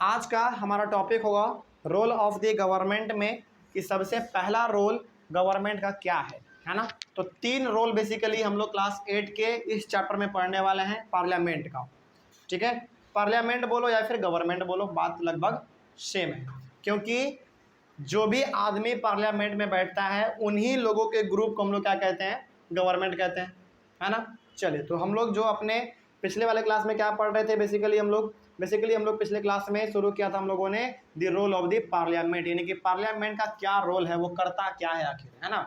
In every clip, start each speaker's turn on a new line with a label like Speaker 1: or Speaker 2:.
Speaker 1: आज का हमारा टॉपिक होगा रोल ऑफ द गवर्नमेंट में कि सबसे पहला रोल गवर्नमेंट का क्या है ना। तो 3 रोल बेसिकली हम लोग क्लास 8 के इस चैप्टर में पढ़ने वाले हैं पार्लियामेंट का। ठीक है, पार्लियामेंट बोलो या फिर गवर्नमेंट बोलो, बात लगभग सेम है, क्योंकि जो भी आदमी पार्लियामेंट में बैठता है उन्हीं लोगों के ग्रुप को हम लोग क्या कहते हैं, गवर्नमेंट कहते हैं, है ना। चलिए, तो हम लोग जो अपने पिछले वाले क्लास में क्या पढ़ रहे थे, बेसिकली हम लोग पिछले क्लास में शुरू किया था हम लोगों ने the role of the parliament, यानी कि पार्लियामेंट का क्या रोल है, वो करता क्या है आखिर, है ना।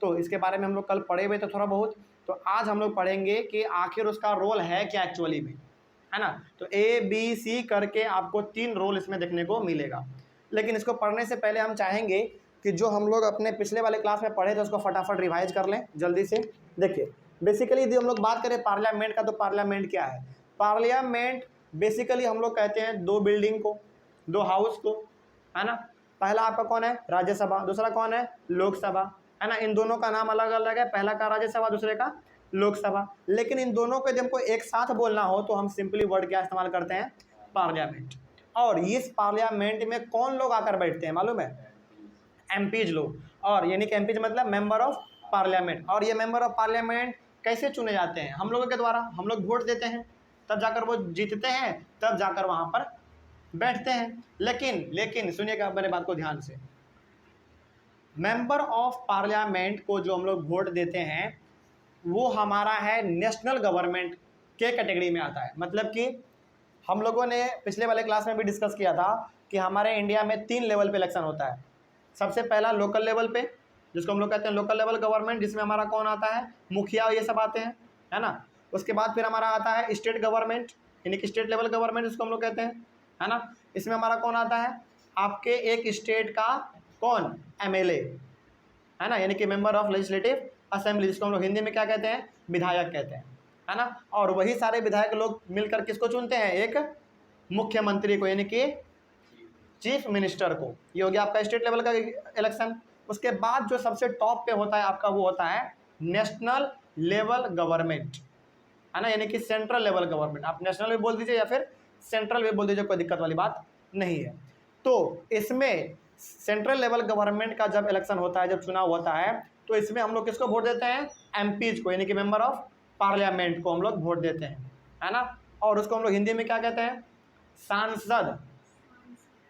Speaker 1: तो इसके बारे में हम लोग कल पढ़े हुए थे थोड़ा बहुत। तो आज हम लोग पढ़ेंगे कि आखिर उसका रोल है क्या एक्चुअली में, है ना। तो ABC करके आपको 3 रोल इसमें देखने को मिलेगा। लेकिन इसको पढ़ने से पहले हम चाहेंगे कि जो हम लोग अपने पिछले वाले क्लास में पढ़े थे उसको फटाफट रिवाइज कर लें जल्दी से। देखिए, बेसिकली यदि हम लोग बात करें पार्लियामेंट का, तो पार्लियामेंट क्या है। पार्लियामेंट बेसिकली हम लोग कहते हैं 2 बिल्डिंग को, 2 हाउस को, है ना। पहला आपका कौन है, राज्यसभा, दूसरा कौन है, लोकसभा, है ना। इन दोनों का नाम अलग अलग है, पहला का राज्यसभा, दूसरे का लोकसभा। लेकिन इन दोनों को जब हमको एक साथ बोलना हो तो हम सिंपली वर्ड क्या इस्तेमाल करते हैं, पार्लियामेंट। और इस पार्लियामेंट में कौन लोग आकर बैठते हैं मालूम है, एमपीज लोग। और यानी कि एमपीज मतलब मेंबर ऑफ पार्लियामेंट। और ये मेंबर ऑफ पार्लियामेंट कैसे चुने जाते हैं, हम लोगों के द्वारा। हम लोग वोट देते हैं, तब जाकर वो जीतते हैं, तब जाकर वहां पर बैठते हैं। लेकिन सुनिएगा मेरे बात को ध्यान से, मेंबर ऑफ पार्लियामेंट को जो हम लोग वोट देते हैं वो हमारा है नेशनल गवर्नमेंट के कैटेगरी में आता है। मतलब कि हम लोगों ने पिछले वाले क्लास में भी डिस्कस किया था कि हमारे इंडिया में 3 लेवल पे इलेक्शन होता है। सबसे पहला लोकल लेवल पे, जिसको हम लोग कहते हैं लोकल लेवल गवर्नमेंट, जिसमें हमारा कौन आता है, मुखिया, ये सब आते हैं, है ना। उसके बाद फिर हमारा आता है स्टेट गवर्नमेंट, यानी कि स्टेट लेवल गवर्नमेंट जिसको हम लोग कहते हैं, है ना। इसमें हमारा कौन आता है, आपके एक स्टेट का कौन, MLA, है ना, यानी कि मेंबर ऑफ लेजिस्लेटिव असेंबली, जिसको हम लोग हिंदी में क्या कहते हैं, विधायक कहते हैं, है ना। और वही सारे विधायक लोग मिलकर किसको चुनते हैं, एक मुख्यमंत्री को, यानी कि चीफ मिनिस्टर को। ये हो गया आपका स्टेट लेवल का इलेक्शन। उसके बाद जो सबसे टॉप पे होता है आपका, वो होता है नेशनल लेवल गवर्नमेंट, है ना, यानी कि सेंट्रल लेवल गवर्नमेंट। आप नेशनल भी बोल दीजिए या फिर सेंट्रल भी बोल दीजिए, कोई दिक्कत वाली बात नहीं है। तो इसमें सेंट्रल लेवल गवर्नमेंट का जब इलेक्शन होता है, जब चुनाव होता है, तो इसमें हम लोग किसको वोट देते हैं, एमपीज को, यानी कि मेंबर ऑफ पार्लियामेंट को हम लोग वोट देते हैं, है ना। और उसको हम लोग हिंदी में क्या कहते हैं,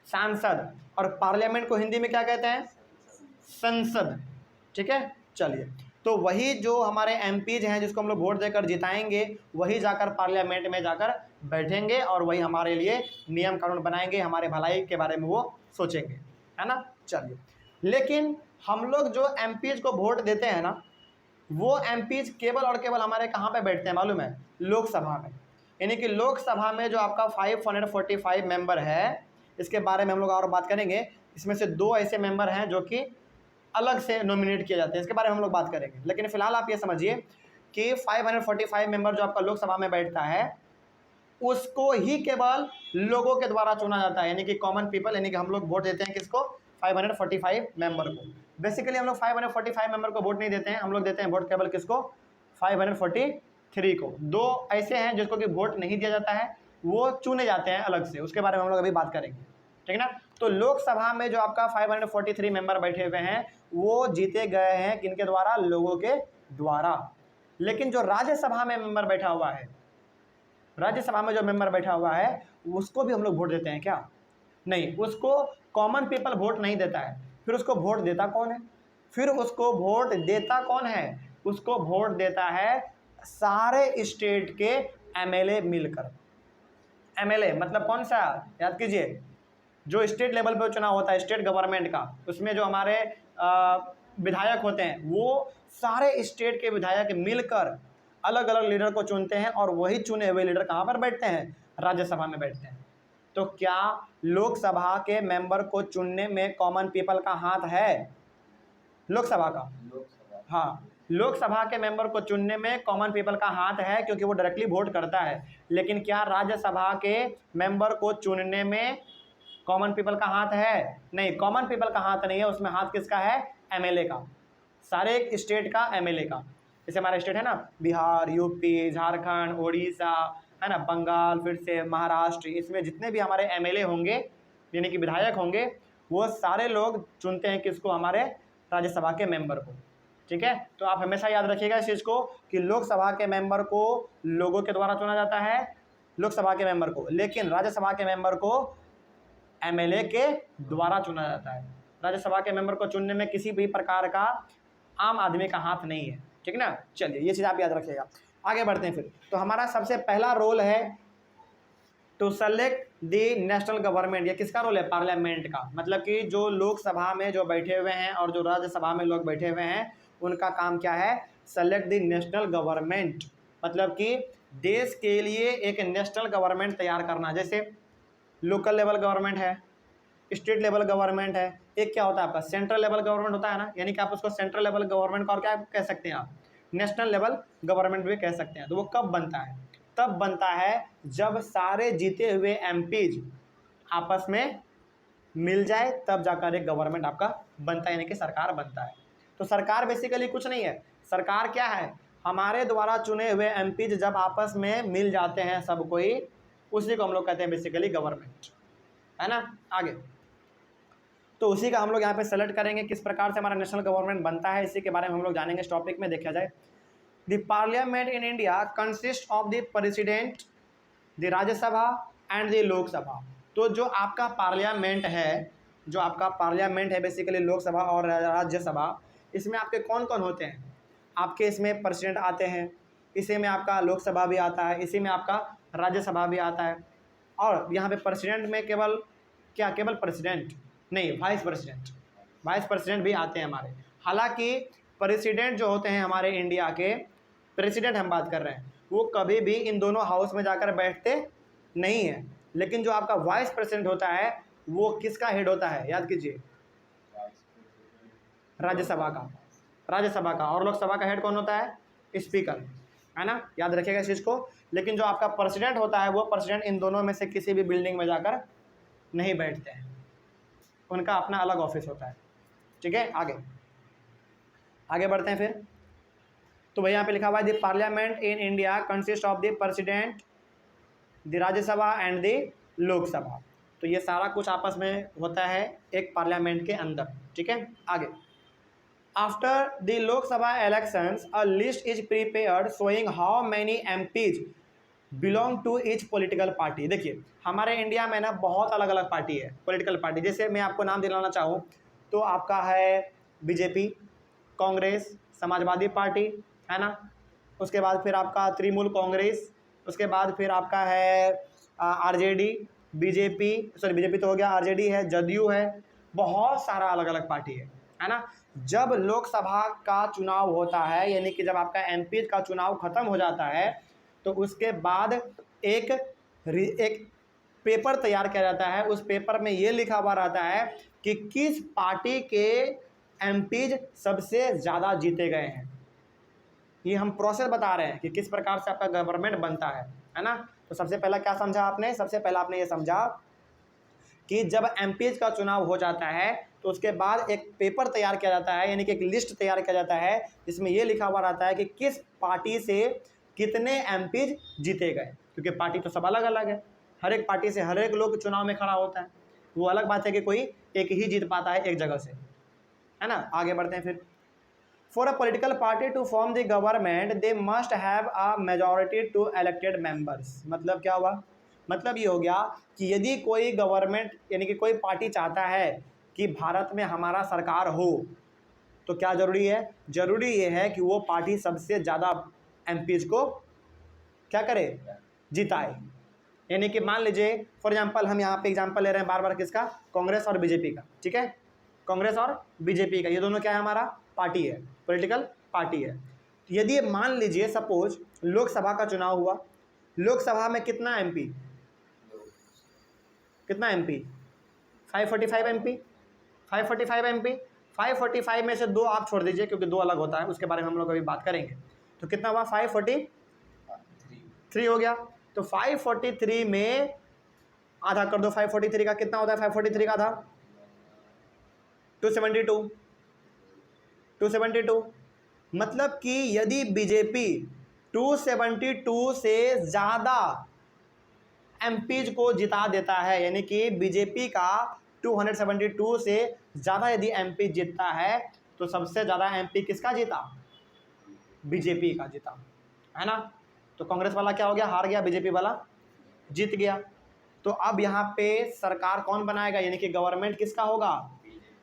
Speaker 1: सांसद। और पार्लियामेंट को हिंदी में क्या कहते हैं, संसद। ठीक है, चलिए। तो वही जो हमारे एमपीज हैं जिसको हम लोग वोट देकर जिताएंगे, वही जाकर पार्लियामेंट में जाकर बैठेंगे और वही हमारे लिए नियम कानून बनाएंगे, हमारे भलाई के बारे में वो सोचेंगे, है ना। चलिए, लेकिन हम लोग जो एमपीज को वोट देते हैं ना, वो एमपीज केवल और केवल हमारे कहाँ पे बैठते हैं मालूम है, लोकसभा में। यानी कि लोकसभा में जो आपका 545 मेंबर है, इसके बारे में हम लोग और बात करेंगे। इसमें से 2 ऐसे मेंबर हैं जो कि अलग से नॉमिनेट किए जाते हैं, इसके बारे में हम लोग बात करेंगे। लेकिन फिलहाल आप ये समझिए कि 545 मेंबर जो आपका लोकसभा में बैठता है, उसको ही केवल लोगों के द्वारा चुना जाता है, यानी कि कॉमन पीपल, यानी कि हम लोग वोट देते हैं किसको, 545 मेंबर को। बेसिकली हम लोग 545 मेंबर को वोट नहीं देते हैं, हम लोग देते हैं वोट केवल किसको, 543 को। 2 ऐसे हैं जिसको कि वोट नहीं दिया जाता है, वो चुने जाते हैं अलग से, उसके बारे में हम लोग अभी बात करेंगे, ठीक है ना। तो लोकसभा में जो आपका 543 मेंबर बैठे हुए हैं, वो जीते गए हैं किनके द्वारा, लोगों के द्वारा। लेकिन जो राज्यसभा में मेंबर बैठा हुआ है, राज्यसभा में जो मेंबर बैठा हुआ है, उसको भी हम लोग वोट देते हैं क्या, नहीं, उसको कॉमन पीपल वोट नहीं देता है। फिर उसको वोट देता कौन है, उसको वोट देता है सारे स्टेट के MLA मिलकर। MLA मतलब कौन सा, याद कीजिए, जो स्टेट लेवल पर चुनाव होता है स्टेट गवर्नमेंट का, उसमें जो हमारे विधायक होते हैं, वो सारे स्टेट के विधायक मिलकर अलग अलग लीडर को चुनते हैं, और वही चुने हुए लीडर कहाँ पर बैठते हैं, राज्यसभा में बैठते हैं। तो क्या लोकसभा के मेंबर को चुनने में कॉमन पीपल का हाथ है, लोकसभा का, हाँ, लोकसभा के मेंबर को चुनने में कॉमन पीपल का हाथ है, क्योंकि वो डायरेक्टली वोट करता है। लेकिन क्या राज्यसभा के मेंबर को चुनने में कॉमन पीपल का हाथ है, नहीं, कॉमन पीपल का हाथ नहीं है, उसमें हाथ किसका है, MLA का, सारे स्टेट का MLA का। जैसे हमारा स्टेट है ना, बिहार, यूपी, झारखंड, उड़ीसा, है ना, बंगाल, फिर से महाराष्ट्र, इसमें जितने भी हमारे एमएलए होंगे यानी कि विधायक होंगे, वो सारे लोग चुनते हैं किसको, हमारे राज्यसभा के मेंबर को। ठीक है, तो आप हमेशा याद रखिएगा इस चीज़ को कि लोकसभा के मेंबर को लोगों के द्वारा चुना जाता है, लोकसभा के मेंबर को, लेकिन राज्यसभा के मेंबर को एमएलए के द्वारा चुना जाता है। राज्यसभा के मेंबर को चुनने में किसी भी प्रकार का आम आदमी का हाथ नहीं है। ठीक है ना, चलिए ये चीज़ आप याद रखिएगा। आगे बढ़ते हैं फिर। तो हमारा सबसे पहला रोल है to select the national government. ये किसका रोल है, पार्लियामेंट का। मतलब कि जो लोकसभा में जो बैठे हुए हैं और जो राज्यसभा में लोग बैठे हुए हैं, उनका काम क्या है, सेलेक्ट द नेशनल गवर्नमेंट। मतलब कि देश के लिए एक नेशनल गवर्नमेंट तैयार करना। जैसे लोकल लेवल गवर्नमेंट है, स्टेट लेवल गवर्नमेंट है, एक क्या होता है आपका सेंट्रल लेवल गवर्नमेंट होता है ना, यानी कि आप उसको सेंट्रल लेवल गवर्नमेंट का और क्या कह सकते हैं आप, नेशनल लेवल गवर्नमेंट भी कह सकते हैं। तो वो कब बनता है, तब बनता है जब सारे जीते हुए एमपीज आपस में मिल जाए, तब जाकर एक गवर्नमेंट आपका बनता है, यानी कि सरकार बनता है। तो सरकार बेसिकली कुछ नहीं है, सरकार क्या है, हमारे द्वारा चुने हुए एमपीज जब आपस में मिल जाते हैं सब कोई, उसी को हम लोग कहते हैं बेसिकली गवर्नमेंट, है ना। आगे तो उसी का हम लोग यहाँ पे सेलेक्ट करेंगे, किस प्रकार से हमारा नेशनल गवर्नमेंट बनता है, इसी के बारे में हम लोग जानेंगे इस टॉपिक में। देखा जाए, the parliament in India consist of the president, the Rajya Sabha and the Lok Sabha. तो जो आपका पार्लियामेंट है, जो आपका पार्लियामेंट है बेसिकली लोकसभा और राज्यसभा, इसमें आपके कौन कौन होते हैं, आपके इसमें प्रेसिडेंट आते हैं, इसी में आपका लोकसभा भी आता है, इसी में आपका राज्यसभा भी आता है। और यहाँ पे प्रेसिडेंट में केवल क्या, केवल प्रेसिडेंट नहीं, वाइस प्रेसिडेंट भी आते हैं हमारे। हालांकि प्रेसिडेंट जो होते हैं हमारे इंडिया के, प्रेसिडेंट हम बात कर रहे हैं, वो कभी भी इन दोनों हाउस में जाकर बैठते नहीं है। लेकिन जो आपका वाइस प्रेसिडेंट होता है वो किसका हेड होता है, याद कीजिए, राज्यसभा का। और लोकसभा का हेड कौन होता है, स्पीकर, है ना, याद रखिएगा इस चीज़ को। लेकिन जो आपका प्रेसिडेंट होता है, वो प्रेसिडेंट इन दोनों में से किसी भी बिल्डिंग में जाकर नहीं बैठते हैं, उनका अपना अलग ऑफिस होता है। ठीक है, आगे बढ़ते हैं फिर। तो भाई यहाँ पे लिखा हुआ है the parliament in India consist of the president, the Rajya Sabha and the Lok Sabha. तो ये सारा कुछ आपस में होता है एक पार्लियामेंट के अंदर। ठीक है, आगे, after the Lok Sabha elections a list is prepared showing how many MPs belong to each political party. देखिए हमारे इंडिया में ना बहुत अलग अलग पार्टी है, पॉलिटिकल पार्टी। जैसे मैं आपको नाम दिलाना चाहूँ तो आपका है बीजेपी, कांग्रेस, समाजवादी पार्टी, है ना, उसके बाद फिर आपका तृणमूल कांग्रेस, उसके बाद फिर आपका है आरजेडी, बीजेपी तो हो गया, आरजेडी है, जदयू है, बहुत सारा अलग अलग पार्टी है ना। जब लोकसभा का चुनाव होता है, यानी कि जब आपका एमपी का चुनाव खत्म हो जाता है, तो उसके बाद एक पेपर तैयार किया जाता है। उस पेपर में ये लिखा हुआ रहता है कि किस पार्टी के एमपीज सबसे ज़्यादा जीते गए हैं। ये हम प्रोसेस बता रहे हैं कि किस प्रकार से आपका गवर्नमेंट बनता है ना। तो सबसे पहला क्या समझा आपने, सबसे पहला आपने ये समझा कि जब एमपीज का चुनाव हो जाता है तो उसके बाद एक पेपर तैयार किया जाता है, यानी कि एक लिस्ट तैयार किया जाता है जिसमें यह लिखा हुआ रहता है कि किस पार्टी से कितने एमपीज जीते गए। क्योंकि पार्टी तो सब अलग अलग है, हर एक पार्टी से हर एक लोग चुनाव में खड़ा होता है। वो अलग बात है कि कोई एक ही जीत पाता है एक जगह से, है ना। आगे बढ़ते हैं फिर। For a political party to form the government they must have a majority to elected members. मतलब क्या हुआ, मतलब ये हो गया कि यदि कोई गवर्नमेंट यानी कि कोई पार्टी चाहता है कि भारत में हमारा सरकार हो, तो क्या ज़रूरी है, ज़रूरी ये है कि वो पार्टी सबसे ज़्यादा एमपीज को क्या करे, जिताए। यानी कि मान लीजिए फॉर एग्जांपल, हम यहाँ पे एग्जांपल ले रहे हैं बार बार किसका, कांग्रेस और बीजेपी का। ठीक है, कांग्रेस और बीजेपी का, ये दोनों क्या है, हमारा पार्टी है, पॉलिटिकल पार्टी है। यदि मान लीजिए सपोज लोकसभा का चुनाव हुआ, लोकसभा में कितना एमपी, 545 एमपी, 545 में से 2 आप छोड़ दीजिए क्योंकि 2 अलग होता है, उसके बारे में हम लोग अभी बात करेंगे। तो कितना हुआ, 543 हो गया। तो 543 में आधा कर दो, 543 का कितना होता है, 543 का आधा 272। मतलब कि यदि बीजेपी 272 से ज़्यादा एमपीज को जिता देता है, यानी कि बीजेपी का 272 से ज़्यादा यदि एमपी जीतता है तो सबसे ज़्यादा एमपी किसका जीता? बीजेपी का जीता, है ना। तो कांग्रेस वाला क्या हो गया? हार गया, बीजेपी वाला जीत गया। तो अब यहाँ पे सरकार कौन बनाएगा, यानी कि गवर्नमेंट किसका होगा?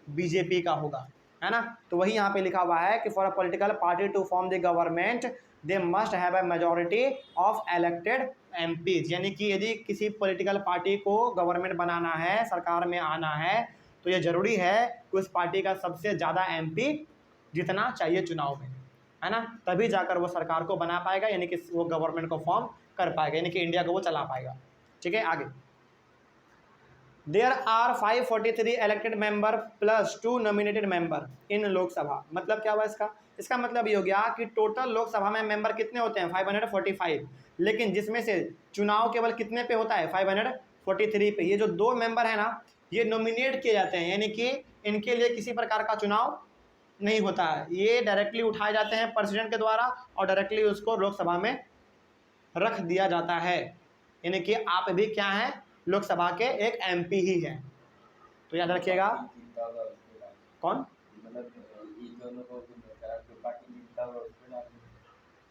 Speaker 1: बीजेपी का होगा, है ना। तो वही यहाँ पे लिखा हुआ है कि for a political party to form the government they must have a majority of elected MPs, यानी कि यदि किसी पॉलिटिकल पार्टी को गवर्नमेंट बनाना है, सरकार में आना है, तो ये जरूरी है कि उस पार्टी का सबसे ज़्यादा एमपी जितना चाहिए चुनाव में, है ना। तभी जाकर वो सरकार को बना पाएगा, यानी कि वो गवर्नमेंट को फॉर्म कर पाएगा, यानी कि इंडिया को वो चला पाएगा। ठीक है, आगे there are 543 elected member plus 2 nominated member in Lok Sabha. मतलब क्या हुआ इसका? इसका मतलब ये हो गया कि टोटल लोकसभा में मेंबर कितने होते हैं? 545, लेकिन जिसमें से चुनाव केवल कितने पे होता है? 543 पे। ये जो 2 मेंबर है ना, ये नॉमिनेट किए जाते हैं, यानी कि इनके लिए किसी प्रकार का चुनाव नहीं होता है, ये डायरेक्टली उठाए जाते हैं प्रेसिडेंट के द्वारा और डायरेक्टली उसको लोकसभा में रख दिया जाता है, यानी कि आप भी क्या हैं? लोकसभा के एक एमपी ही हैं। तो याद रखिएगा। कौन?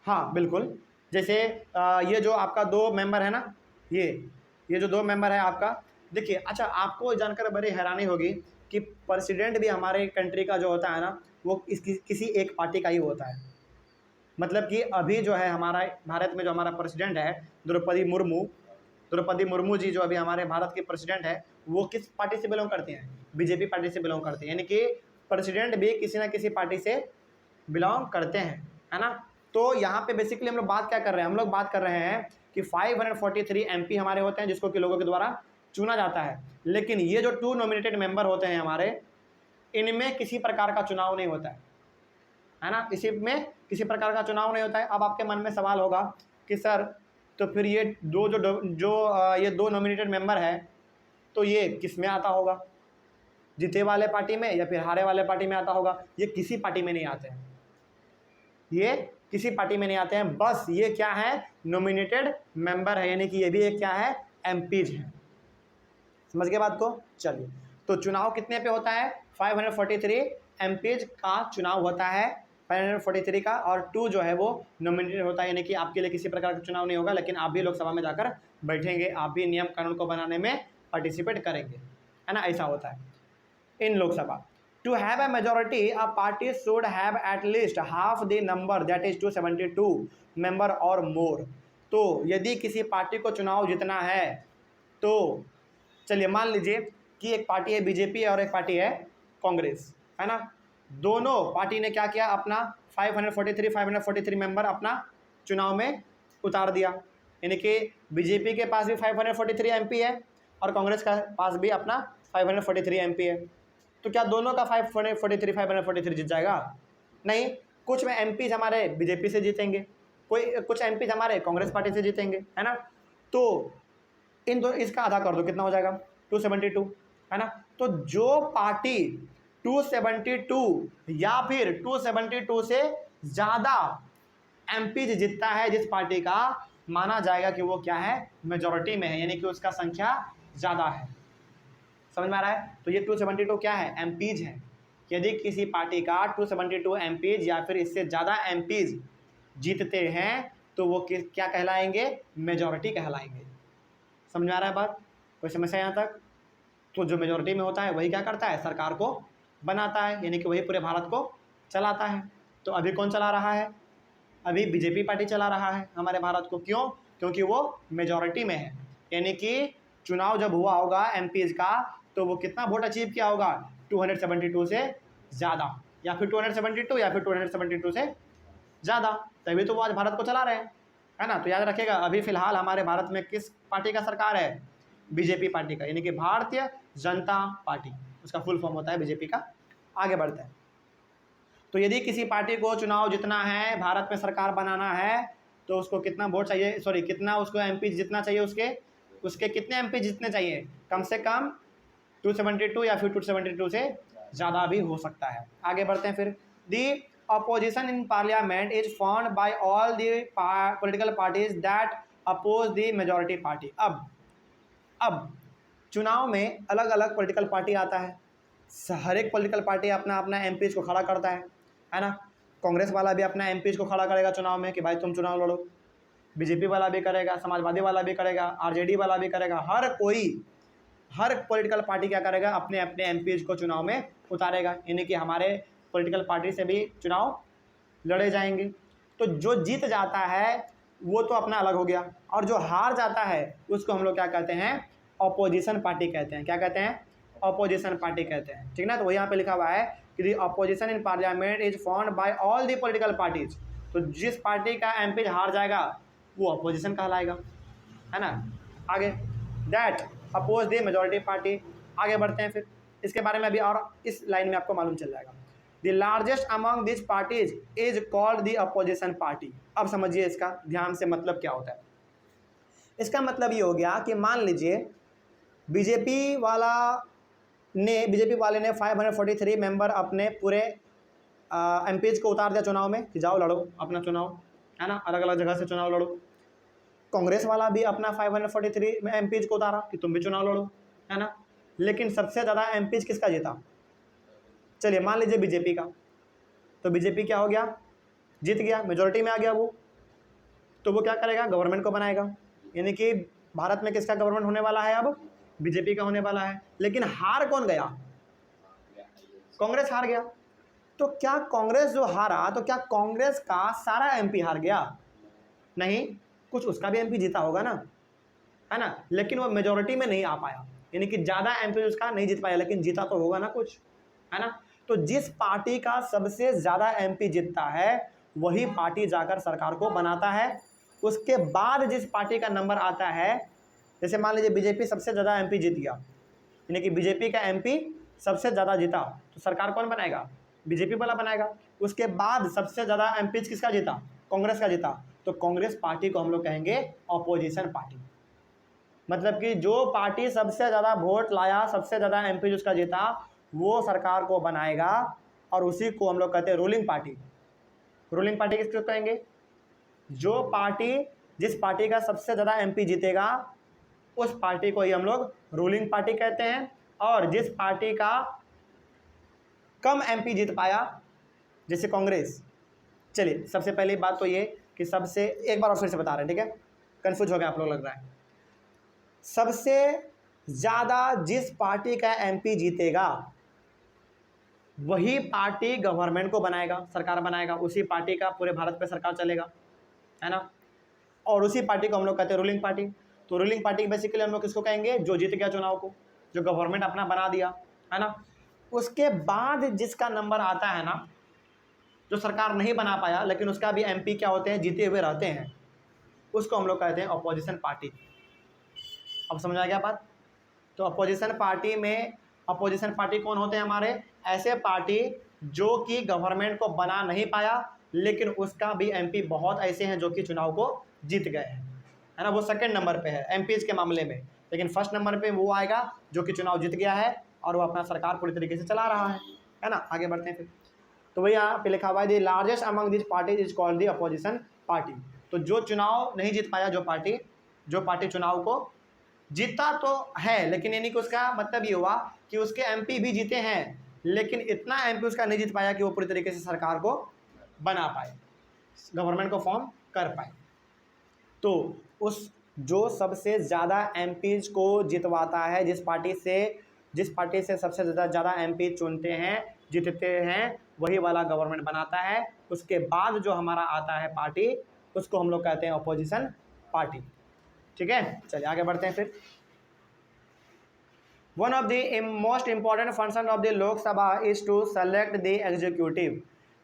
Speaker 1: हाँ बिल्कुल, जैसे ये जो आपका 2 मेंबर है ना, ये जो 2 मेंबर है आपका, देखिए, अच्छा आपको जानकर बड़ी हैरानी होगी कि प्रेसिडेंट भी हमारे कंट्री का जो होता है ना, वो किसी एक पार्टी का ही होता है। मतलब कि अभी जो है हमारा भारत में जो हमारा प्रेसिडेंट है द्रौपदी मुर्मू जी, जो अभी हमारे भारत के प्रेसिडेंट है, वो किस पार्टी से बिलोंग करती हैं? बीजेपी पार्टी से बिलोंग करती हैं, यानी कि प्रेसिडेंट भी किसी ना किसी पार्टी से बिलोंग करते हैं, है ना। तो यहाँ पे बेसिकली हम लोग बात क्या कर रहे हैं? हम लोग बात कर रहे हैं कि 543 एमपी हमारे होते हैं, जिसको कि लोगों के द्वारा चुना जाता है, लेकिन ये जो 2 नॉमिनेटेड मेंबर होते हैं हमारे, इनमें किसी प्रकार का चुनाव नहीं होता है ना। इसी में किसी प्रकार का चुनाव नहीं होता है। अब आपके मन में सवाल होगा कि सर, तो फिर ये ये 2 नॉमिनेटेड मेंबर है, तो ये किस में आता होगा? जीते वाले पार्टी में या फिर हारे वाले पार्टी में आता होगा? ये किसी पार्टी में नहीं आते हैं, ये किसी पार्टी में नहीं आते हैं। बस ये क्या है? नॉमिनेटेड मेंबर है, यानी कि ये भी एक क्या है? एमपीज है। समझ गए बात को? चलिए, तो चुनाव कितने पे होता है? 543 एमपीज का चुनाव होता है, 543 का, और 2 जो है वो नॉमिनेटेड होता है, यानी कि आपके लिए किसी प्रकार का चुनाव नहीं होगा, लेकिन आप भी लोकसभा में जाकर बैठेंगे, आप भी नियम कानून को बनाने में पार्टिसिपेट करेंगे, है ना। ऐसा होता है in Lok Sabha. To have a majority a party should have at least half the number, that is 272 member और मोर। तो यदि किसी पार्टी को चुनाव जीतना है, तो चलिए मान लीजिए कि एक पार्टी है बीजेपी और एक पार्टी है कांग्रेस, है ना। दोनों पार्टी ने क्या किया? अपना 543 मेंबर अपना चुनाव में उतार दिया, यानी कि बीजेपी के पास भी 543 एमपी है और कांग्रेस का पास भी अपना 543 एमपी है। तो क्या दोनों का 543 जीत जाएगा? नहीं, कुछ में एमपी हमारे बीजेपी से जीतेंगे, कुछ एमपी हमारे कांग्रेस पार्टी से जीतेंगे, है ना। तो इन दो, इसका आधा कर दो, कितना हो जाएगा? 272, है ना। तो जो पार्टी 272 या फिर 272 से ज़्यादा एमपी जीतता है, जिस पार्टी का, माना जाएगा कि वो क्या है? मेजॉरिटी में है, यानी कि उसका संख्या ज़्यादा है। समझ में आ रहा है? तो ये 272 क्या है? एमपीज है। यदि किसी पार्टी का 272 एमपीज या फिर इससे ज़्यादा एमपीज जीतते हैं, तो वो क्या कहलाएंगे? मेजॉरिटी कहलाएंगे। समझ में आ रहा है बात? कोई समस्या यहाँ तक? तो जो मेजॉरिटी में होता है वही क्या करता है? सरकार को बनाता है, यानी कि वही पूरे भारत को चलाता है। तो अभी कौन चला रहा है? अभी बीजेपी पार्टी चला रहा है हमारे भारत को। क्यों? क्योंकि वो मेजॉरिटी में है, यानी कि चुनाव जब हुआ होगा एमपीज का, तो वो कितना वोट अचीव किया होगा? 272 से ज़्यादा, या फिर 272 या फिर 272 से ज़्यादा, तभी तो वो आज भारत को चला रहे हैं, है ना। तो याद रखिएगा, अभी फिलहाल हमारे भारत में किस पार्टी का सरकार है? बीजेपी पार्टी का, यानी कि भारतीय जनता पार्टी, उसका फुल फॉर्म होता है बीजेपी का। आगे बढ़ते हैं। तो यदि किसी पार्टी को चुनाव जीतना है, भारत में सरकार बनाना है, तो उसको कितना वोट चाहिए, सॉरी कितना उसको एमपी जीतना चाहिए? उसके कितने एमपी जीतने चाहिए? कम से कम 272 या फिर 272 से ज़्यादा भी हो सकता है। आगे बढ़ते हैं फिर। दी opposition in parliament is formed by all the political parties that oppose the majority party। अब अब चुनाव में अलग अलग पॉलिटिकल पार्टी आता है, हर एक पॉलिटिकल पार्टी अपना अपना एमपीज को खड़ा करता है ना। कांग्रेस वाला भी अपना एमपीज को खड़ा करेगा चुनाव में कि भाई तुम चुनाव लड़ो, बीजेपी वाला भी करेगा, समाजवादी वाला भी करेगा, आरजेडी वाला भी करेगा, हर पॉलिटिकल पार्टी क्या करेगा, अपने अपने एमपीज को चुनाव में उतारेगा, यानी कि हमारे पॉलिटिकल पार्टी से भी चुनाव लड़े जाएंगे। तो जो जीत जाता है वो तो अपना अलग हो गया, और जो हार जाता है उसको हम लोग क्या कहते हैं, ऑपोजिशन पार्टी कहते हैं। क्या कहते हैं, ऑपोजिशन पार्टी कहते हैं, ठीक ना। तो यहाँ पे लिखा हुआ है कि the opposition in parliament is formed by all the political parties. तो जिस पार्टी का एमपी हार जाएगा वो अपोजिशन कहलाएगा, है ना। आगे that oppose the majority party. आगे बढ़ते हैं फिर, इसके बारे में अभी और इस लाइन में आपको मालूम चल जाएगा। The largest among this parties is called the opposition party. अब समझिए इसका ध्यान से मतलब क्या होता है। इसका मतलब ये हो गया कि मान लीजिए बीजेपी वाले ने 543 मेंबर अपने पूरे एमपीज को उतार दिया चुनाव में कि जाओ लड़ो अपना चुनाव, है ना, अलग अलग जगह से चुनाव लड़ो। कांग्रेस वाला भी अपना 543 में एमपीज को उतारा कि तुम भी चुनाव लड़ो, है ना। लेकिन सबसे ज़्यादा एमपीज किसका जीता, चलिए मान लीजिए बीजेपी का। तो बीजेपी क्या हो गया, जीत गया, मेजोरिटी में आ गया वो। तो वो क्या करेगा, गवर्नमेंट को बनाएगा, यानी कि भारत में किसका गवर्नमेंट होने वाला है, अब बीजेपी का होने वाला है। लेकिन हार कौन गया, कांग्रेस हार गया। तो क्या कांग्रेस जो हारा, तो क्या कांग्रेस का सारा एमपी हार गया, नहीं, कुछ उसका भी एमपी जीता होगा ना, है ना। लेकिन वो मेजोरिटी में नहीं आ पाया, यानी कि ज़्यादा एमपी उसका नहीं जीत पाया, लेकिन जीता तो होगा ना कुछ, है ना। तो जिस पार्टी का सबसे ज़्यादा एमपी जीतता है वही पार्टी जाकर सरकार को बनाता है। उसके बाद जिस पार्टी का नंबर आता है, जैसे मान लीजिए बीजेपी सबसे ज़्यादा एमपी जीत गया, यानी कि बीजेपी का एमपी सबसे ज़्यादा जीता, तो सरकार कौन बनाएगा, बीजेपी वाला बनाएगा। उसके बाद सबसे ज़्यादा एमपी किसका जीता, कांग्रेस का जीता, तो कांग्रेस पार्टी को हम लोग कहेंगे ऑपोजिशन पार्टी। मतलब कि जो पार्टी सबसे ज़्यादा वोट लाया, सबसे ज़्यादा एमपी जिसका जीता, वो सरकार को बनाएगा, और उसी को हम लोग कहते हैं रूलिंग पार्टी। रूलिंग पार्टी किसको कहेंगे, जो पार्टी, जिस पार्टी का सबसे ज़्यादा एमपी जीतेगा उस पार्टी को ही हम लोग रूलिंग पार्टी कहते हैं। और जिस पार्टी का कम एमपी जीत पाया, जैसे कांग्रेस, चलिए सबसे पहली बात तो ये कि सबसे, एक बार और फिर से बता रहे हैं, ठीक है, कंफ्यूज हो गए आप लोग लग रहा है। सबसे ज़्यादा जिस पार्टी का एमपी जीतेगा वही पार्टी गवर्नमेंट को बनाएगा, सरकार बनाएगा, उसी पार्टी का पूरे भारत पे सरकार चलेगा, है ना। और उसी पार्टी को हम लोग कहते हैं रूलिंग पार्टी। तो रूलिंग पार्टी बेसिकली हम लोग किसको कहेंगे, जो जीत गया चुनाव को, जो गवर्नमेंट अपना बना दिया, है ना। उसके बाद जिसका नंबर आता है ना, जो सरकार नहीं बना पाया लेकिन उसका भी एमपी क्या होते हैं, जीते हुए रहते हैं, उसको हम लोग कहते हैं अपोजिशन पार्टी। अब समझ आ गया बात। तो अपोजिशन पार्टी में, अपोजिशन पार्टी कौन होते हैं, हमारे ऐसे पार्टी जो कि गवर्नमेंट को बना नहीं पाया लेकिन उसका भी एमपी बहुत ऐसे हैं जो कि चुनाव को जीत गए हैं, है ना। वो सेकंड नंबर पे है एमपीज के मामले में, लेकिन फर्स्ट नंबर पे वो आएगा जो कि चुनाव जीत गया है और वो अपना सरकार पूरी तरीके से चला रहा है ना। आगे बढ़ते हैं फिर। तो वही यहाँ पे लिखा हुआ है the largest among this parties is called the opposition party. तो जो चुनाव नहीं जीत पाया, जो पार्टी चुनाव को जीता तो है, लेकिन यानी कि उसका मतलब ये हुआ कि उसके एमपी भी जीते हैं लेकिन इतना एमपी उसका नहीं जीत पाया कि वो पूरी तरीके से सरकार को बना पाए, गवर्नमेंट को फॉर्म कर पाए। तो उस जो सबसे ज़्यादा एमपीज को जितवाता है, जिस पार्टी से सबसे ज़्यादा एमपी चुनते हैं, जीतते हैं, वही वाला गवर्नमेंट बनाता है। उसके बाद जो हमारा आता है पार्टी, उसको हम लोग कहते हैं अपोजिशन पार्टी, ठीक है। चलिए आगे बढ़ते हैं फिर। One of the most important function of the Lok Sabha is to select the executive.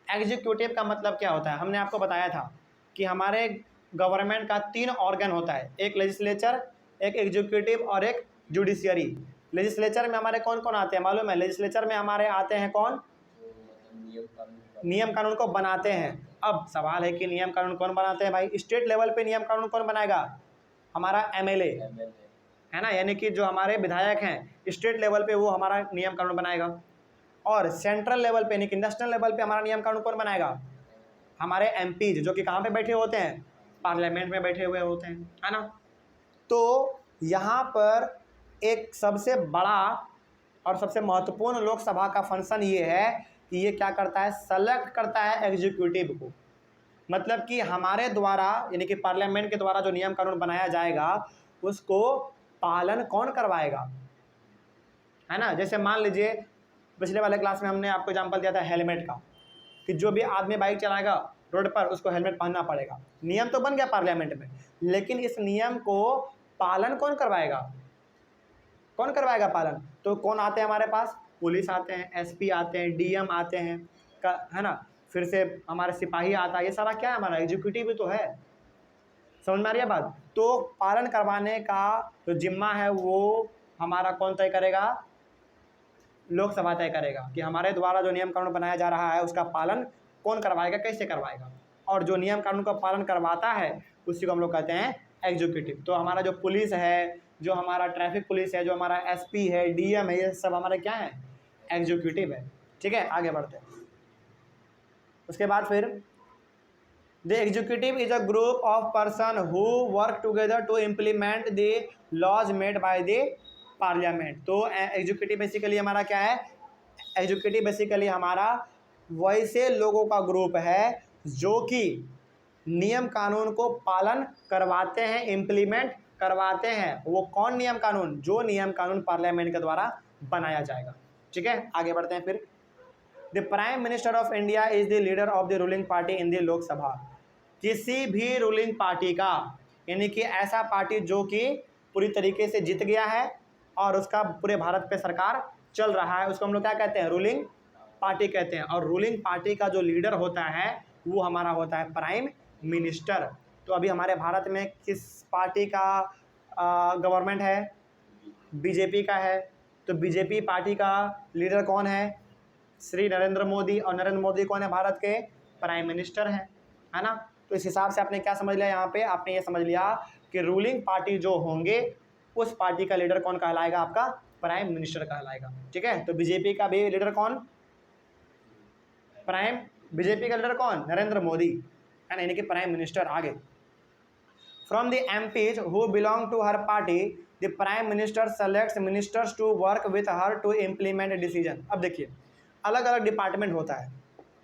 Speaker 1: Executive का मतलब क्या होता है, हमने आपको बताया था कि हमारे गवर्नमेंट का 3 ऑर्गन होता है, एक लेजिस्लेचर, एक एग्जीक्यूटिव और एक जुडिशियरी। लेजिस्लेचर में हमारे कौन कौन आते हैं मालूम है, लेजिस्लेचर में हमारे आते हैं कौन, नियम कानून को बनाते हैं। अब सवाल है कि नियम कानून कौन बनाते हैं भाई, स्टेट लेवल पे नियम कानून कौन बनाएगा, हमारा एमएलए, है ना, यानी कि जो हमारे विधायक हैं स्टेट लेवल पे वो हमारा नियम कानून बनाएगा। और सेंट्रल लेवल पे यानी कि नेशनल लेवल पे हमारा नियम कानून कौन बनाएगा, हमारे एमपीज, जो कि कहाँ पे बैठे होते हैं, पार्लियामेंट में बैठे हुए होते हैं, है ना। तो यहाँ पर एक सबसे बड़ा और सबसे महत्वपूर्ण लोकसभा का फंक्शन ये है कि ये क्या करता है, सेलेक्ट करता है एग्जीक्यूटिव को। मतलब कि हमारे द्वारा यानी कि पार्लियामेंट के द्वारा जो नियम कानून बनाया जाएगा उसको पालन कौन करवाएगा, है ना। जैसे मान लीजिए पिछले वाले क्लास में हमने आपको एग्जांपल दिया था हेलमेट का, कि जो भी आदमी बाइक चलाएगा रोड पर उसको हेलमेट पहनना पड़ेगा। नियम तो बन गया पार्लियामेंट में, लेकिन इस नियम को पालन कौन करवाएगा, कौन करवाएगा पालन। तो कौन आते हैं हमारे पास, पुलिस आते हैं, एसपी आते हैं, डीएम आते हैं, है ना, फिर से हमारे सिपाही आता है। ये सारा क्या है, हमारा एग्जीक्यूटिव भी तो है। समझ में आ रही है बात। तो पालन करवाने का जो जिम्मा है वो हमारा कौन तय करेगा, लोकसभा तय करेगा कि हमारे द्वारा जो नियम कानून बनाया जा रहा है उसका पालन कौन करवाएगा, कैसे करवाएगा। और जो नियम कानून का पालन करवाता है उसी को हम लोग कहते हैं एग्जीक्यूटिव। तो हमारा जो पुलिस है, जो हमारा ट्रैफिक पुलिस है, जो हमारा एसपी है, डीएम है, ये सब हमारे क्या है, एग्जीक्यूटिव है। ठीक है, आगे बढ़ते हैं। उसके बाद फिर the executive is a group of person who work together to implement the laws made by the parliament. तो एग्जीक्यूटिव बेसिकली हमारा क्या है, एग्जीक्यूटिव बेसिकली हमारा वैसे लोगों का ग्रुप है जो कि नियम कानून को पालन करवाते हैं, इम्प्लीमेंट करवाते हैं। वो कौन नियम कानून, जो नियम कानून पार्लियामेंट के द्वारा बनाया जाएगा। ठीक है, आगे बढ़ते हैं फिर। The prime minister of India is the leader of the ruling party in the Lok Sabha. किसी भी रूलिंग पार्टी का, यानी कि ऐसा पार्टी जो कि पूरी तरीके से जीत गया है और उसका पूरे भारत पे सरकार चल रहा है, उसको हम लोग क्या कहते हैं, रूलिंग पार्टी कहते हैं। और रूलिंग पार्टी का जो लीडर होता है वो हमारा होता है प्राइम मिनिस्टर। तो अभी हमारे भारत में किस पार्टी का गवर्नमेंट है, बीजेपी का है। तो बीजेपी पार्टी का लीडर कौन है, श्री नरेंद्र मोदी। और नरेंद्र मोदी कौन है, भारत के प्राइम मिनिस्टर हैं, है ना। तो इस हिसाब से आपने क्या समझ लिया, यहाँ पे आपने ये समझ लिया कि रूलिंग पार्टी जो होंगे उस पार्टी का लीडर कौन कहलाएगा, आपका प्राइम मिनिस्टर कहलाएगा। ठीक है, तो बीजेपी का भी लीडर कौन, प्राइम, बीजेपी का लीडर कौन, नरेंद्र मोदी, है ना, यानी कि प्राइम मिनिस्टर। आगे, from the MPs who belong to her party the prime minister selects ministers to work with her to implement decision. अब देखिए अलग अलग डिपार्टमेंट होता है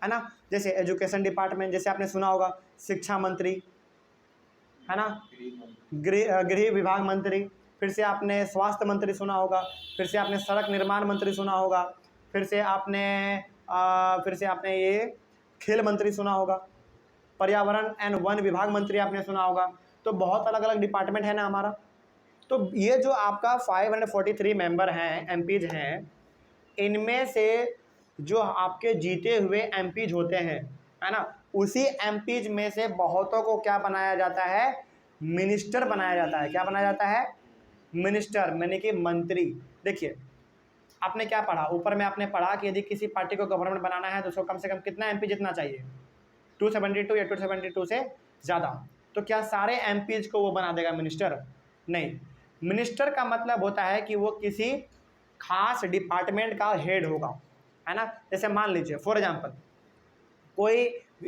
Speaker 1: ना। जैसे एजुकेशन डिपार्टमेंट, जैसे आपने सुना होगा शिक्षा मंत्री, है ना, गृह विभाग मंत्री, फिर से आपने स्वास्थ्य मंत्री सुना होगा, फिर से आपने सड़क निर्माण मंत्री सुना होगा, फिर से आपने ये खेल मंत्री सुना होगा, पर्यावरण एंड वन विभाग मंत्री आपने सुना होगा। तो बहुत अलग अलग डिपार्टमेंट है ना हमारा। तो ये जो आपका 543 मेंबर हैं, एमपीज हैं, इनमें से जो आपके जीते हुए एमपीज होते हैं, है ना, उसी एमपीज में से बहुतों को क्या बनाया जाता है, मिनिस्टर बनाया जाता है। क्या बनाया जाता है, मिनिस्टर, यानी कि मंत्री। देखिए आपने क्या पढ़ा, ऊपर में आपने पढ़ा कि यदि किसी पार्टी को गवर्नमेंट बनाना है तो उसको कम से कम कितना एमपी जितना चाहिए, 272 या 272 से ज़्यादा। तो क्या सारे एमपीज को वो बना देगा मिनिस्टर, नहीं। मिनिस्टर का मतलब होता है कि वो किसी खास डिपार्टमेंट का हेड होगा, है ना। जैसे मान लीजिए फॉर एग्जांपल, कोई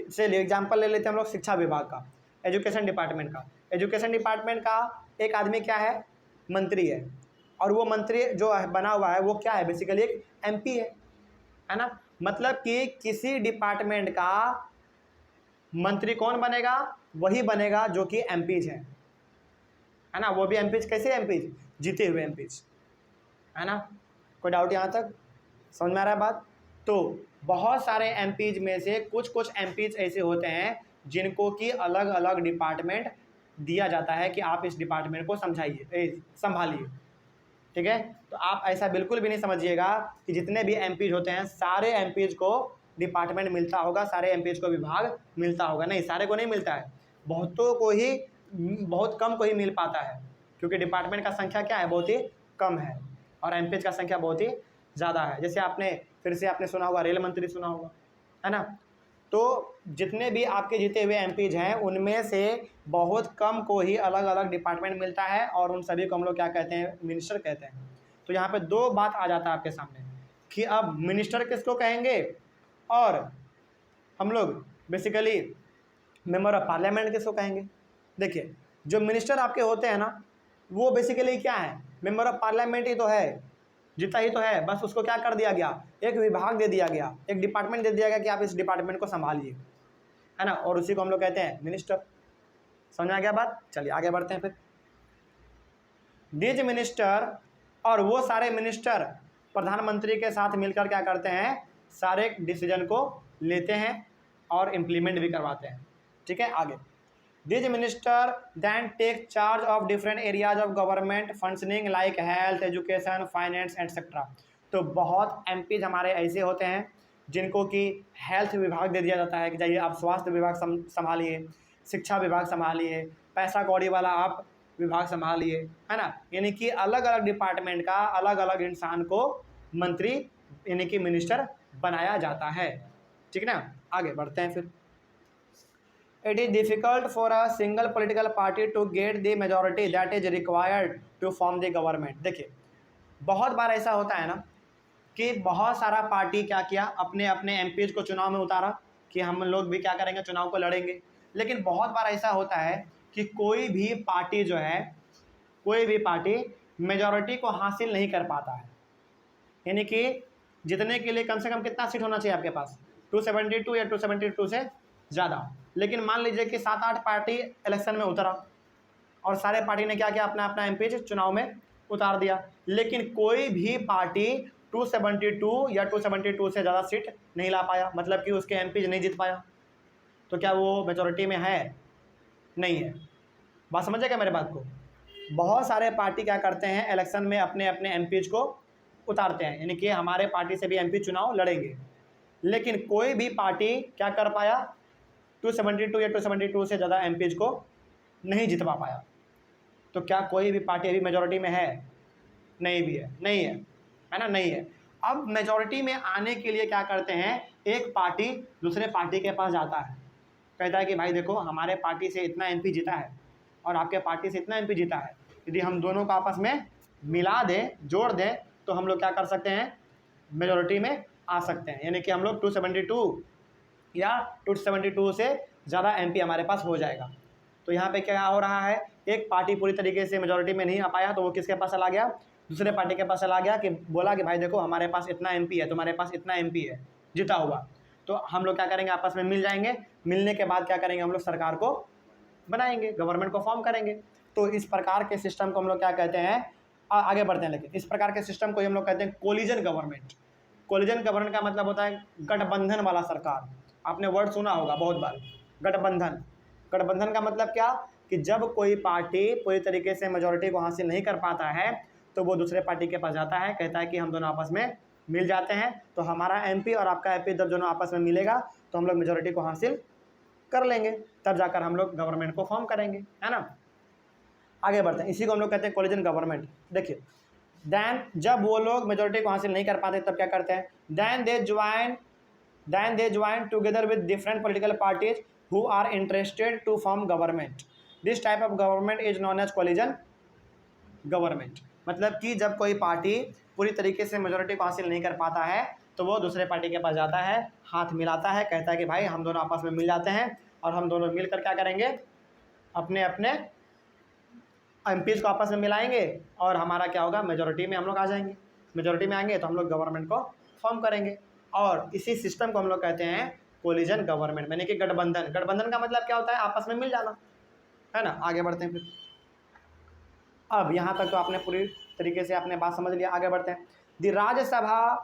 Speaker 1: से एग्जांपल ले लेते हैं हम लोग शिक्षा विभाग का, एजुकेशन डिपार्टमेंट का। एजुकेशन डिपार्टमेंट का एक आदमी क्या है, मंत्री है। और वो मंत्री जो बना हुआ है वो क्या है, बेसिकली एक एमपी है ना। मतलब कि किसी डिपार्टमेंट का मंत्री कौन बनेगा, वही बनेगा जो कि एमपीज है ना। वो भी एमपीज, कैसे एमपीज, जीते हुए एमपीज, है ना। कोई डाउट यहाँ तक, समझ में आ रहा है बात। तो बहुत सारे एमपीज में से कुछ कुछ एमपीज ऐसे होते हैं जिनको कि अलग अलग डिपार्टमेंट दिया जाता है कि आप इस डिपार्टमेंट को संभालिए। ठीक है, तो आप ऐसा बिल्कुल भी नहीं समझिएगा कि जितने भी एमपीज होते हैं सारे एमपीज को डिपार्टमेंट मिलता होगा, सारे एमपीज को विभाग मिलता होगा। नहीं, सारे को नहीं मिलता है, बहुतों को ही, बहुत कम को ही मिल पाता है, क्योंकि डिपार्टमेंट का संख्या क्या है, बहुत ही कम है, और एमपीज का संख्या बहुत ही ज़्यादा है। जैसे आपने फिर से आपने सुना होगा, रेल मंत्री सुना होगा, है ना। तो जितने भी आपके जीते हुए एमपीज हैं उनमें से बहुत कम को ही अलग अलग डिपार्टमेंट मिलता है, और उन सभी को हम लोग क्या कहते हैं, मिनिस्टर कहते हैं। तो यहाँ पे दो बात आ जाता है आपके सामने कि अब मिनिस्टर किसको कहेंगे और हम लोग बेसिकली मेंबर ऑफ पार्लियामेंट किसको कहेंगे। देखिए जो मिनिस्टर आपके होते हैं ना, वो बेसिकली क्या है, मेंबर ऑफ पार्लियामेंट ही तो है, जीता ही तो है, बस उसको क्या कर दिया गया, एक विभाग दे दिया गया, एक डिपार्टमेंट दे दिया गया कि आप इस डिपार्टमेंट को संभालिए, है ना, और उसी को हम लोग कहते हैं मिनिस्टर। समझ में आ गया बात? चलिए आगे बढ़ते हैं फिर। दीज मिनिस्टर, और वो सारे मिनिस्टर प्रधानमंत्री के साथ मिलकर क्या करते हैं, सारे डिसीजन को लेते हैं और इम्प्लीमेंट भी करवाते हैं। ठीक है, आगे। These minister then take charge of different areas of government functioning like health, education, finance etcetera. तो बहुत एमपीज हमारे ऐसे होते हैं जिनको कि हेल्थ विभाग दे दिया जाता है कि जाइए आप स्वास्थ्य विभाग संभालिए, शिक्षा विभाग संभालिए, पैसा कौड़ी वाला आप विभाग संभालिए, है ना। यानी कि अलग अलग डिपार्टमेंट का अलग अलग इंसान को मंत्री यानी कि मिनिस्टर बनाया जाता है। ठीक है ना, आगे बढ़ते हैं फिर। It is difficult for a single political party to get the majority that is required to form the government। देखिए बहुत बार ऐसा होता है ना कि बहुत सारा पार्टी क्या किया, अपने अपने एमपीज को चुनाव में उतारा कि हम लोग भी क्या करेंगे, चुनाव को लड़ेंगे। लेकिन बहुत बार ऐसा होता है कि कोई भी पार्टी जो है, कोई भी पार्टी मेजॉरिटी को हासिल नहीं कर पाता है। यानी कि जितने के लिए कम से कम कितना सीट होना चाहिए आपके पास, 272 या 272 से ज़्यादा। लेकिन मान लीजिए कि 7-8 पार्टी इलेक्शन में उतरा और सारे पार्टी ने क्या किया, अपना अपना एमपी चुनाव में उतार दिया, लेकिन कोई भी पार्टी 272 या 272 से ज़्यादा सीट नहीं ला पाया, मतलब कि उसके एमपी नहीं जीत पाया। तो क्या वो मेजॉरिटी में है? नहीं है। बात समझे क्या मेरे बात को? बहुत सारे पार्टी क्या करते हैं, इलेक्शन में अपने अपने एमपीज को उतारते हैं, यानी कि हमारे पार्टी से भी एमपी चुनाव लड़ेंगे, लेकिन कोई भी पार्टी क्या कर पाया, 272 या 272 से ज़्यादा एमपीज को नहीं जितवा पाया। तो क्या कोई भी पार्टी अभी मेजॉरिटी में है? नहीं भी है, नहीं है, है ना, नहीं है। अब मेजॉरिटी में आने के लिए क्या करते हैं, एक पार्टी दूसरे पार्टी के पास जाता है, कहता है कि भाई देखो हमारे पार्टी से इतना एमपी जीता है और आपके पार्टी से इतना एमपी जीता है, यदि हम दोनों को आपस में मिला दें, जोड़ दें, तो हम लोग क्या कर सकते हैं, मेजॉरिटी में आ सकते हैं। यानी कि हम लोग 272 या 272 से ज़्यादा एमपी हमारे पास हो जाएगा। तो यहाँ पे क्या हो रहा है, एक पार्टी पूरी तरीके से मेजॉरिटी में नहीं आ पाया, तो वो किसके पास चला गया, दूसरे पार्टी के पास चला गया, कि बोला कि भाई देखो हमारे पास इतना एमपी है, तुम्हारे पास इतना एमपी है जीता हुआ, तो हम लोग क्या करेंगे, आपस में मिल जाएंगे, मिलने के बाद क्या करेंगे, हम लोग सरकार को बनाएंगे, गवर्नमेंट को फॉर्म करेंगे। तो इस प्रकार के सिस्टम को हम लोग क्या कहते हैं, आगे बढ़ते हैं, लेकिन इस प्रकार के सिस्टम को हम लोग कहते हैं कोलिजन गवर्नमेंट। कोलिजन गवर्नमेंट का मतलब होता है गठबंधन वाला सरकार। आपने वर्ड सुना होगा बहुत बार, गठबंधन। गठबंधन का मतलब क्या, कि जब कोई पार्टी पूरी तरीके से मेजॉरिटी को हासिल नहीं कर पाता है, तो वो दूसरे पार्टी के पास जाता है, कहता है कि हम दोनों आपस में मिल जाते हैं, तो हमारा एमपी और आपका एमपी जब दोनों आपस में मिलेगा तो हम लोग मेजॉरिटी को हासिल कर लेंगे, तब जाकर हम लोग गवर्नमेंट को फॉर्म करेंगे, है ना। आगे बढ़ते हैं, इसी को हम लोग कहते हैं कोलिजन गवर्नमेंट। देखिए देन जब वो लोग मेजॉरिटी को हासिल नहीं कर पाते तब क्या करते हैं, then they join together with different political parties who are interested to form government. This type of government is known as coalition government. मतलब कि जब कोई पार्टी पूरी तरीके से मेजॉरिटी को हासिल नहीं कर पाता है, तो वो दूसरे पार्टी के पास जाता है, हाथ मिलाता है, कहता है कि भाई हम दोनों आपस में मिल जाते हैं और हम दोनों मिलकर क्या करेंगे, अपने अपने एमपीज को आपस में मिलाएंगे और हमारा क्या होगा, मेजॉरिटी में हम लोग आ जाएंगे। मेजॉरिटी में आएंगे तो हम लोग गवर्नमेंट को फॉर्म करेंगे, और इसी सिस्टम को हम लोग कहते हैं कोलिजन गवर्नमेंट, यानी कि गठबंधन। गठबंधन का मतलब क्या होता है, आपस में मिल जाना, है ना। आगे बढ़ते हैं फिर। अब यहाँ तक तो आपने पूरी तरीके से आपने बात समझ लिया, आगे बढ़ते हैं। The Rajya Sabha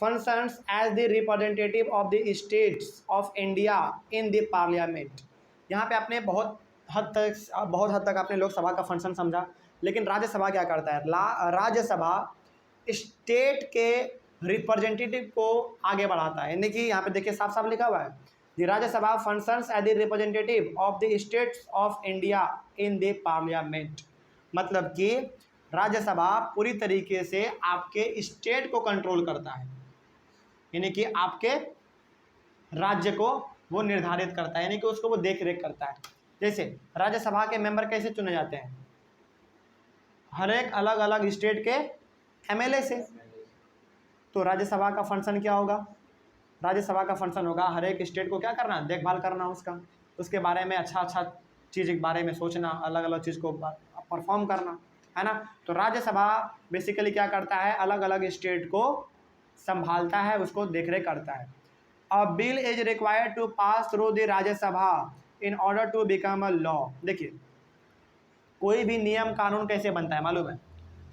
Speaker 1: functions as the representative of the states of India in the parliament. यहाँ पे आपने बहुत हद तक आपने लोकसभा का फंक्शन समझा, लेकिन राज्यसभा क्या करता है, राज्यसभा स्टेट के रिप्रेजेंटेटिव को आगे बढ़ाता है। यानी कि यहाँ पे देखिए साफ साफ लिखा हुआ है, the Rajya Sabha functions as the representative of the states of India in the parliament. मतलब कि राज्यसभा पूरी तरीके से आपके स्टेट को कंट्रोल करता है, यानी कि आपके राज्य को वो निर्धारित करता है, यानी कि उसको वो देख रेख करता है। जैसे राज्यसभा के मेंबर कैसे चुने जाते हैं, हर एक अलग अलग स्टेट के एमएलए से। तो राज्यसभा का फंक्शन क्या होगा, राज्यसभा का फंक्शन होगा हर एक स्टेट को क्या करना, देखभाल करना उसका, उसके बारे में अच्छा चीज़ के बारे में सोचना, अलग अलग चीज़ को परफॉर्म करना, है ना। तो राज्यसभा बेसिकली क्या करता है, अलग अलग स्टेट को संभालता है, उसको देखरेख करता है। A bill is required to pass through the Rajya Sabha in order to become a law. देखिए कोई भी नियम कानून कैसे बनता है मालूम है,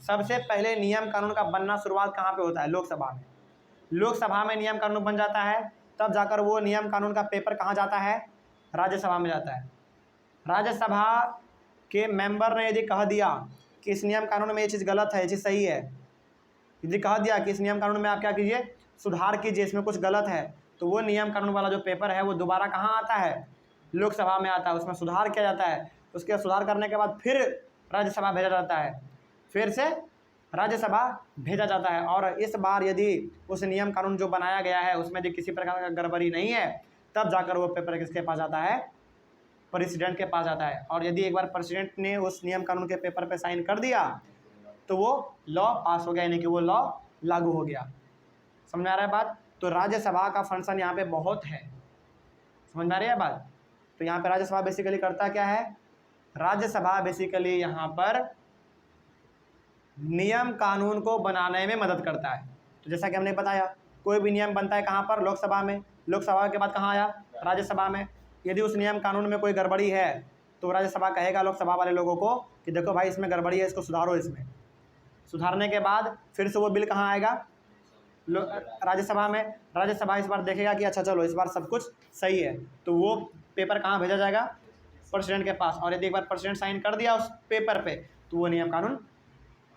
Speaker 1: सबसे पहले नियम कानून का बनना शुरुआत कहाँ पे होता है, लोकसभा में। लोकसभा में नियम कानून बन जाता है, तब जाकर वो नियम कानून का पेपर कहाँ जाता है, राज्यसभा में जाता है। राज्यसभा के मेंबर ने यदि कह दिया कि इस नियम कानून में ये चीज़ गलत है, ये चीज़ सही है, यदि कह दिया कि इस नियम कानून में आप क्या कीजिए, सुधार कीजिए, इसमें कुछ गलत है, तो वो नियम कानून वाला जो पेपर है वो दोबारा कहाँ आता है, लोकसभा में आता है, उसमें सुधार किया जाता है। उसके सुधार करने के बाद फिर राज्यसभा भेजा जाता है, फिर से राज्यसभा भेजा जाता है। और इस बार यदि उस नियम कानून जो बनाया गया है उसमें यदि किसी प्रकार का गड़बड़ी नहीं है, तब जाकर वो पेपर किसके पास आता है, प्रेसिडेंट के पास आता है। और यदि एक बार प्रेसिडेंट ने उस नियम कानून के पेपर पे साइन कर दिया तो वो लॉ पास हो गया, यानी कि वो लॉ लागू हो गया। समझ में आ रहा है बात। तो राज्यसभा का फंक्शन यहाँ पे बहुत है, समझ में आ रही है बात। तो यहाँ पे राज्यसभा बेसिकली करता क्या है, राज्यसभा बेसिकली यहाँ पर नियम कानून को बनाने में मदद करता है। तो जैसा कि हमने बताया कोई भी नियम बनता है कहाँ पर, लोकसभा में, लोकसभा के बाद कहाँ आया, राज्यसभा में। यदि उस नियम कानून में कोई गड़बड़ी है तो राज्यसभा कहेगा लोकसभा वाले लोगों को कि देखो भाई इसमें गड़बड़ी है, इसको सुधारो। इसमें सुधारने के बाद फिर से वो बिल कहाँ आएगा, राज्यसभा में। राज्यसभा इस बार देखेगा कि अच्छा चलो इस बार सब कुछ सही है, तो वो पेपर कहाँ भेजा जाएगा, प्रेसिडेंट के पास। और यदि एक बार प्रेसिडेंट साइन कर दिया उस पेपर पे तो वो नियम कानून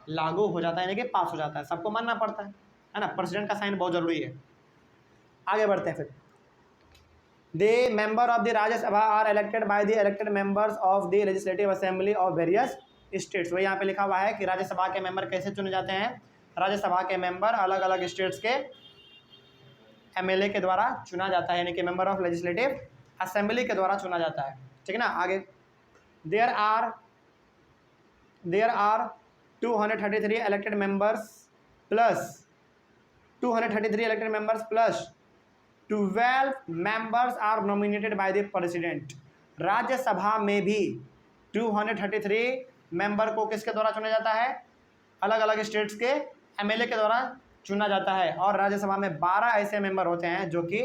Speaker 1: लागू हो जाता है, यानी कि पास हो जाता है, सबको मानना पड़ता है ना। प्रेसिडेंट का साइन बहुत जरूरी है। आगे बढ़ते हैं फिर। The member of the Rajya Sabha are elected by the elected members of the legislative assembly of various states. वही यहाँ पे लिखा हुआ है कि राज्यसभा के मेंबर कैसे चुने जाते हैं, राज्यसभा के मेंबर अलग अलग स्टेट्स के एमएलए के द्वारा चुना जाता है, यानी कि मेंबर ऑफ लेजिस्लेटिव असेंबली के द्वारा चुना जाता है, ठीक है ना। आगे there are 233 elected members plus 233 elected members plus 12 members are nominated by the president। Rajya Sabha में भी 233 मेंबर को किसके द्वारा चुना जाता है, अलग अलग स्टेट्स के एमएलए के द्वारा चुना जाता है। और राज्यसभा में 12 ऐसे मेंबर होते हैं जो कि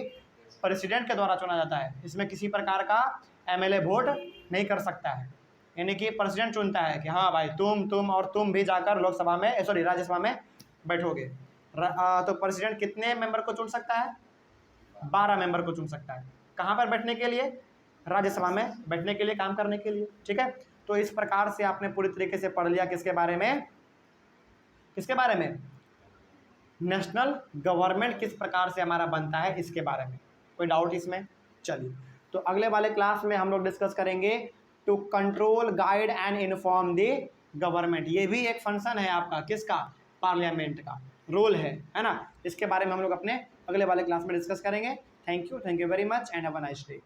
Speaker 1: प्रेसिडेंट के द्वारा चुना जाता है। इसमें किसी प्रकार का एमएलए वोट नहीं कर सकता है, यानी कि प्रेसिडेंट चुनता है कि हाँ भाई तुम और तुम भी जाकर लोकसभा में राज्यसभा में बैठोगे। तो प्रेसिडेंट कितने मेंबर को चुन सकता है, 12 मेंबर को चुन सकता है। कहाँ पर बैठने के लिए, राज्यसभा में बैठने के लिए, काम करने के लिए, ठीक है। तो इस प्रकार से आपने पूरी तरीके से पढ़ लिया किसके बारे में, नेशनल गवर्नमेंट किस प्रकार से हमारा बनता है, इसके बारे में। कोई डाउट इसमें? चलिए तो अगले वाले क्लास में हम लोग डिस्कस करेंगे to control, guide and inform the government. ये भी एक फंक्शन है आपका, किसका, पार्लियामेंट का रोल है ना। इसके बारे में हम लोग अपने अगले वाले क्लास में डिस्कस करेंगे। Thank you very much and have a nice day.